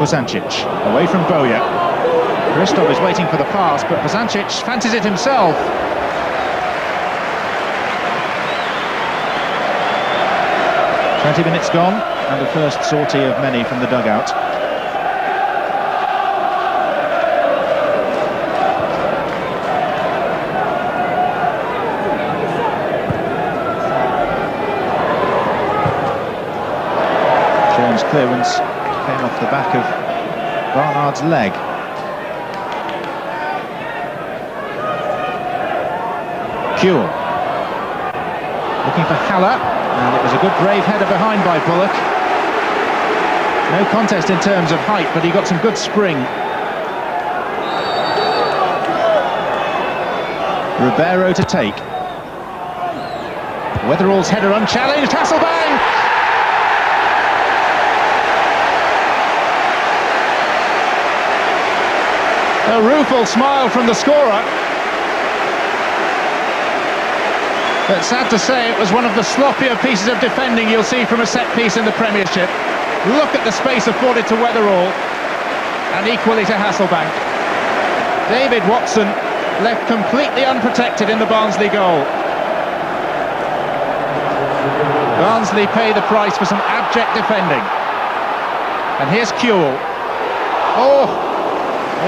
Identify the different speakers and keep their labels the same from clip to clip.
Speaker 1: Bosancic, away from Boya. Christoph is waiting for the pass, but Bosancic fancies it himself. "20 minutes gone, and the first sortie of many from the dugout. Jones' clearance came off the back of Barnard's leg. Kuehl looking for Haller, and it was a good brave header behind by Bullock. No contest in terms of height, but he got some good spring. Ribeiro to take. Weatherall's header unchallenged. Hasselbank! A rueful smile from the scorer. But sad to say, it was one of the sloppier pieces of defending you'll see from a set piece in the Premiership. Look at the space afforded to Weatherall, and equally to Hasselbank. David Watson left completely unprotected in the Barnsley goal. Barnsley pay the price for some abject defending. And here's Kuehl. Oh,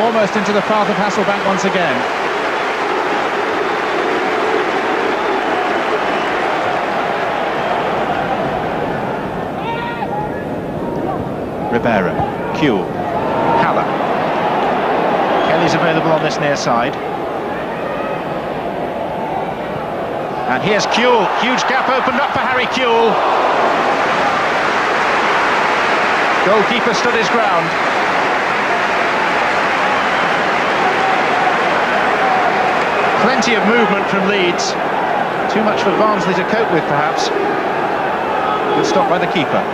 Speaker 1: almost into the path of Hasselbank once again. Ribeiro, Kuehl, Haller. Kelly's available on this near side. And here's Kuehl. Huge gap opened up for Harry Kuehl. Goalkeeper stood his ground. Plenty of movement from Leeds. Too much for Barnsley to cope with, perhaps. Good stop by the keeper.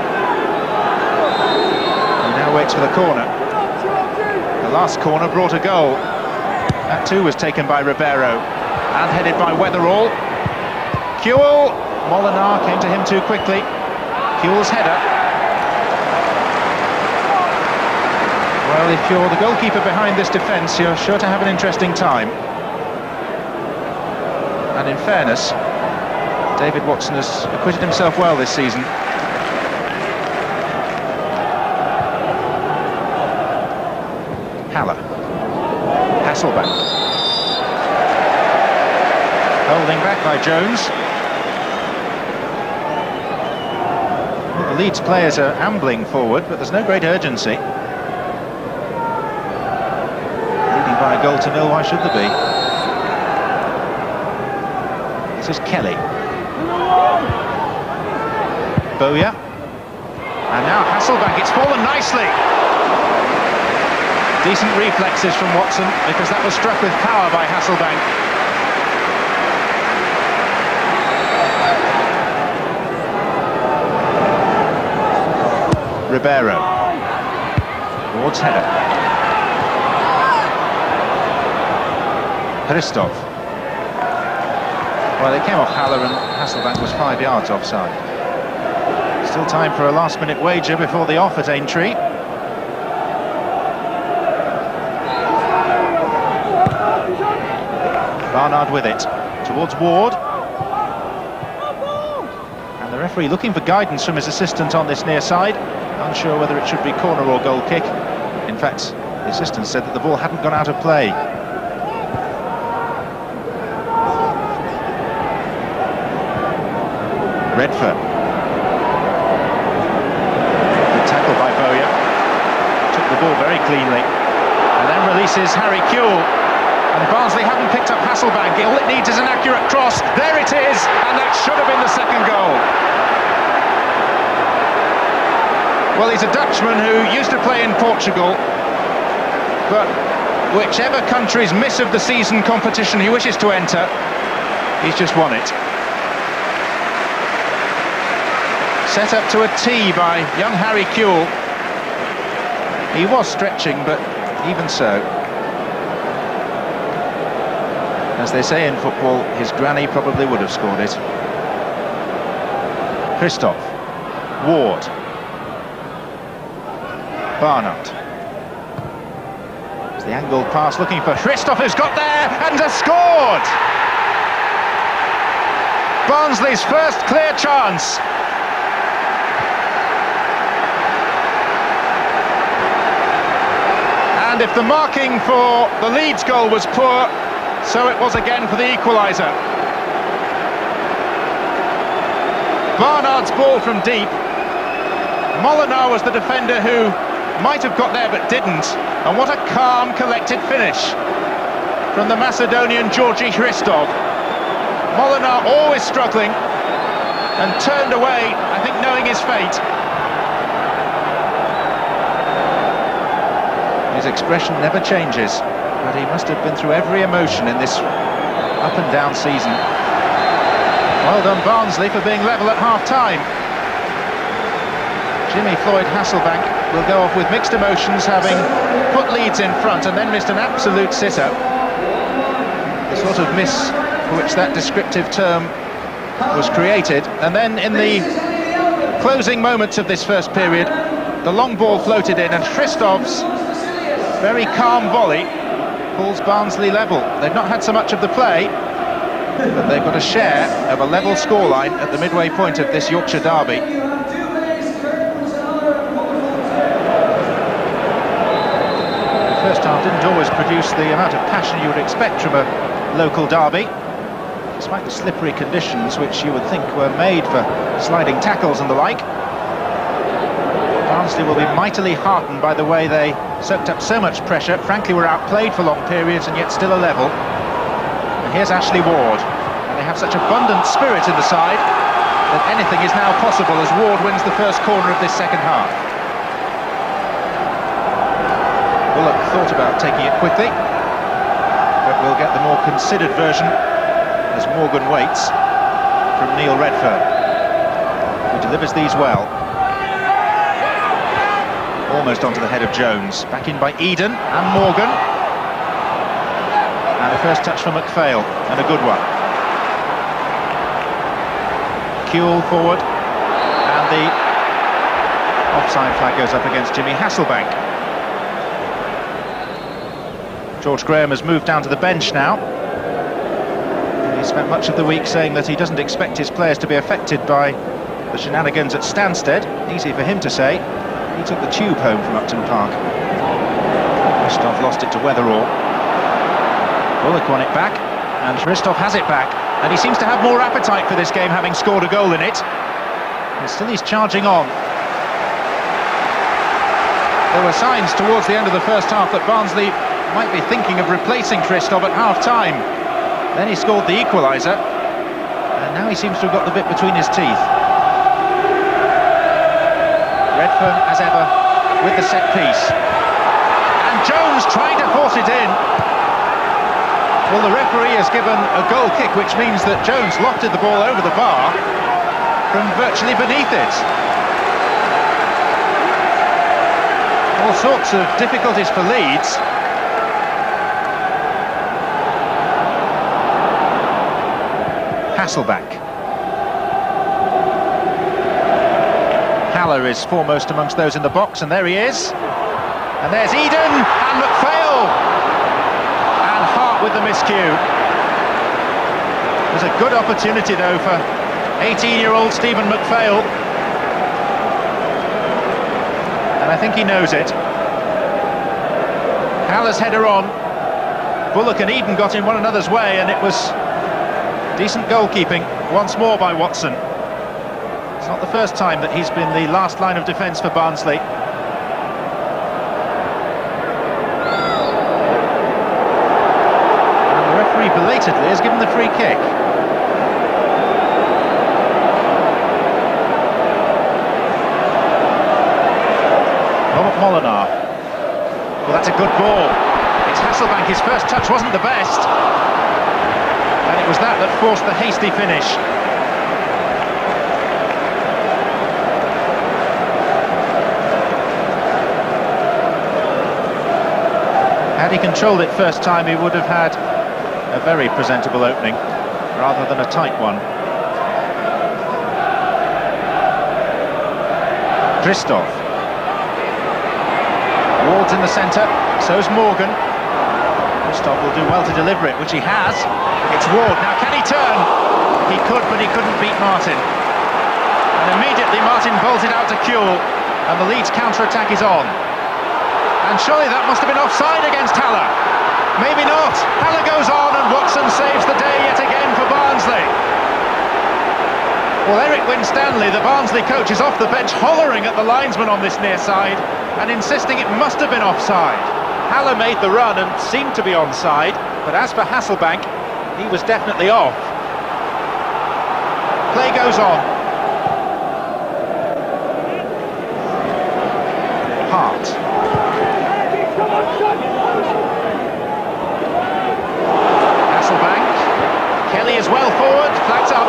Speaker 1: Now waits for the corner. The last corner brought a goal. That too was taken by Ribeiro and headed by Weatherall. Kuehl! Molinar came to him too quickly. Kuehl's header. Well, if you're the goalkeeper behind this defence, you're sure to have an interesting time. And in fairness, David Watson has acquitted himself well this season. Haller, Hasselbank, holding back by Jones. Well, the Leeds players are ambling forward, but there's no great urgency. Leading by a goal to nil, why should there be? This is Kelly. Boya, and now Hasselbank. It's fallen nicely. Decent reflexes from Watson, because that was struck with power by Hasselbank. Ribeiro. Ward's header. Christoph. Well, it came off Haller, and Hasselbank was 5 yards offside. Still time for a last-minute wager before the off at Aintree. Barnard with it, towards Ward. And the referee looking for guidance from his assistant on this near side. Unsure whether it should be corner or goal kick. In fact, the assistant said that the ball hadn't gone out of play. Redfern. Good tackle by Boya. Took the ball very cleanly. And then releases Harry Kuehl. And Barnsley haven't picked up Hasselbank. All it needs is an accurate cross. There it is, and that should have been the second goal. Well, he's a Dutchman who used to play in Portugal, but whichever country's miss of the season competition he wishes to enter, he's just won it. Set up to a tee by young Harry Kuehl. He was stretching, but even so, as they say in football, his granny probably would have scored it. Christoph, Ward, Barnard. The angled pass looking for Christoph, who's got there and has scored! Barnsley's first clear chance. And if the marking for the Leeds goal was poor, so it was again for the equaliser. Barnard's ball from deep. Molinar was the defender who might have got there but didn't. And what a calm, collected finish from the Macedonian Georgi Hristov. Molinar always struggling and turned away, I think, knowing his fate. His expression never changes, but he must have been through every emotion in this up and down season. Well done, Barnsley, for being level at half-time. Jimmy Floyd Hasselbank will go off with mixed emotions, having put Leeds in front and then missed an absolute sitter. The sort of miss for which that descriptive term was created. And then in the closing moments of this first period, the long ball floated in and Christov's very calm volley pulls Barnsley level. They've not had so much of the play, but they've got a share of a level scoreline at the midway point of this Yorkshire derby. The first half didn't always produce the amount of passion you would expect from a local derby, despite the slippery conditions which you would think were made for sliding tackles and the like. Barnsley will be mightily heartened by the way they soaked up so much pressure. Frankly, were outplayed for long periods and yet still a level. And here's Ashley Ward. They have such abundant spirit in the side that anything is now possible as Ward wins the first corner of this second half. Bullock thought about taking it quickly, but we'll get the more considered version as Morgan waits from Neil Redfern, who delivers these well. Almost onto the head of Jones. Back in by Eden and Morgan. And the first touch from McPhail, and a good one. Kuehl forward, and the offside flag goes up against Jimmy Hasselbank. George Graham has moved down to the bench now. He spent much of the week saying that he doesn't expect his players to be affected by the shenanigans at Stansted. Easy for him to say. He took the tube home from Upton Park. Christoph lost it to Weatherall. Bullock won it back, and Christoph has it back. And he seems to have more appetite for this game, having scored a goal in it. And still he's charging on. There were signs towards the end of the first half that Barnsley might be thinking of replacing Christoph at half-time. Then he scored the equaliser, and now he seems to have got the bit between his teeth. Redfern, as ever, with the set piece. And Jones trying to force it in. Well, the referee has given a goal kick, which means that Jones lofted the ball over the bar from virtually beneath it. All sorts of difficulties for Leeds. Hasselbank. Haller is foremost amongst those in the box, and there he is. And there's Eden, and McPhail! And Hart with the miscue. It was a good opportunity, though, for 18-year-old Stephen McPhail. And I think he knows it. Haller's header on. Bullock and Eden got in one another's way, and it was decent goalkeeping once more by Watson. It's not the first time that he's been the last line of defence for Barnsley. And the referee belatedly has given the free kick. Robert Molinar. Well, that's a good ball. It's Hasselbank. His first touch wasn't the best. And it was that forced the hasty finish. Had he controlled it first time, he would have had a very presentable opening, rather than a tight one. Christoph. Ward's in the centre, so's Morgan.
Speaker 2: Christoph will do well to deliver it, which he has. It's Ward. Now, can he turn? He could, but he couldn't beat Martin. And immediately Martin bowls it out to Kuehl, and the Leeds counter-attack is on. And surely that must have been offside against Haller. Maybe not. Haller goes on, and Watson saves the day yet again for Barnsley. Well, Eric Winstanley, the Barnsley coach, is off the bench hollering at the linesman on this near side and insisting it must have been offside. Haller made the run and seemed to be onside, but as for Hasselbank, he was definitely off. Play goes on. Hart. Hasselbank. Kelly is well forward, flags up.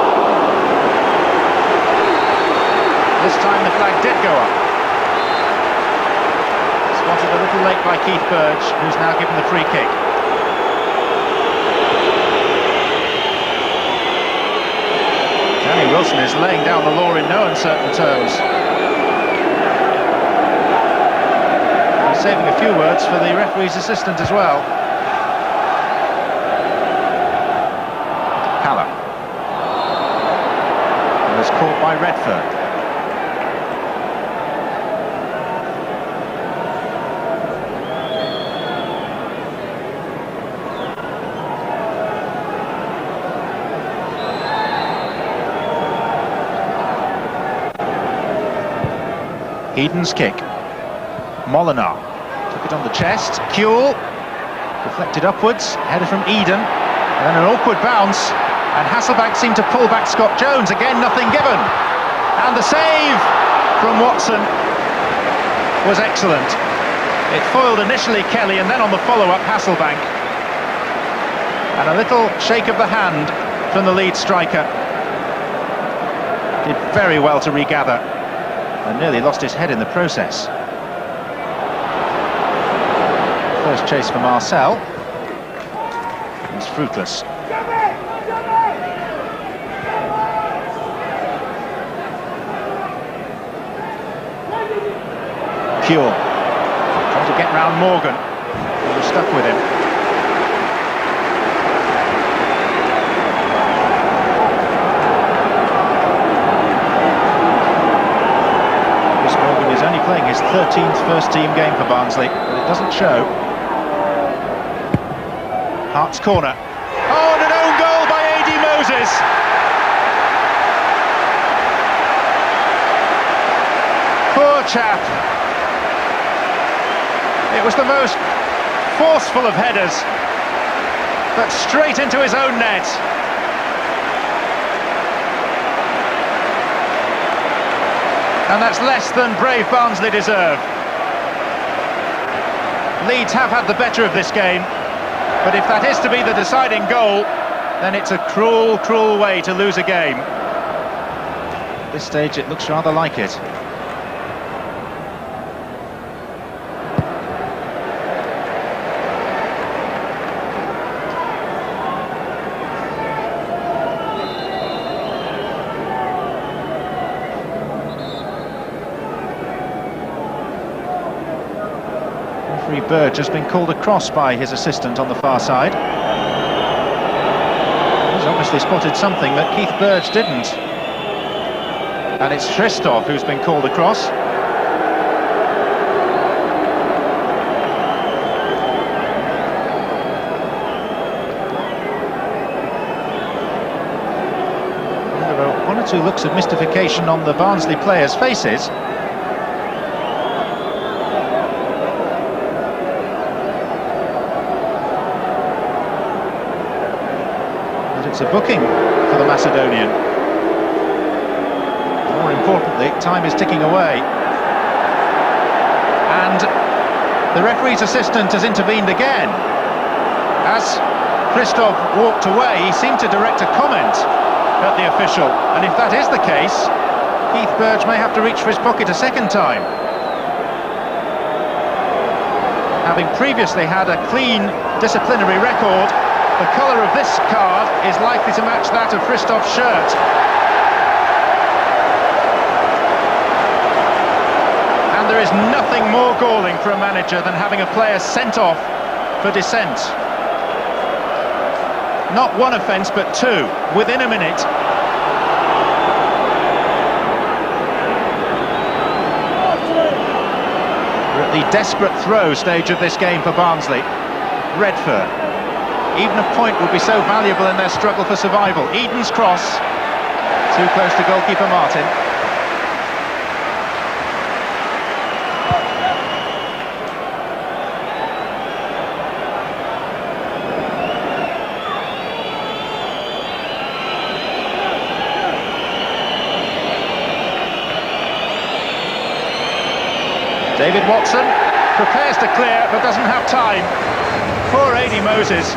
Speaker 2: This time the flag did go up. Spotted a little late by Keith Burge, who's now given the free kick. Danny Wilson is laying down the law in no uncertain terms. He's saving a few words for the referee's assistant as well. Haller. And was caught by Redfern. Eden's kick. Molinar took it on the chest. Kuehl deflected upwards, header from Eden, and then an awkward bounce, and Hasselbank seemed to pull back Scott Jones. Again, nothing given, and the save from Watson was excellent. It foiled initially Kelly, and then on the follow-up Hasselbank, and a little shake of the hand from the lead striker. Did very well to regather, and nearly lost his head in the process. First chase for Marcel was fruitless. Kuehl trying to get round Morgan, who was stuck with him. Playing his 13th first-team game for Barnsley, but it doesn't show. Hart's corner. Oh, and an own goal by A.D. Moses! Poor chap. It was the most forceful of headers, but straight into his own net. And that's less than brave Barnsley deserve. Leeds have had the better of this game, but if that is to be the deciding goal, then it's a cruel, cruel way to lose a game. At this stage, it looks rather like it. Burge has been called across by his assistant on the far side. He's obviously spotted something that Keith Burge didn't. And it's Christoph who's been called across. There were one or two looks of mystification on the Barnsley players' faces. It's a booking for the Macedonian. More importantly, time is ticking away. And the referee's assistant has intervened again. As Christoph walked away, he seemed to direct a comment at the official. And if that is the case, Keith Burge may have to reach for his pocket a second time. Having previously had a clean disciplinary record, the colour of this card is likely to match that of Christoph's shirt. And there is nothing more galling for a manager than having a player sent off for dissent. Not one offence, but two, within a minute. We're at the desperate throw stage of this game for Barnsley. Redfern. Even a point would be so valuable in their struggle for survival. Eden's cross. Too close to goalkeeper Martin. David Watson prepares to clear but doesn't have time. Poor Adi Moses.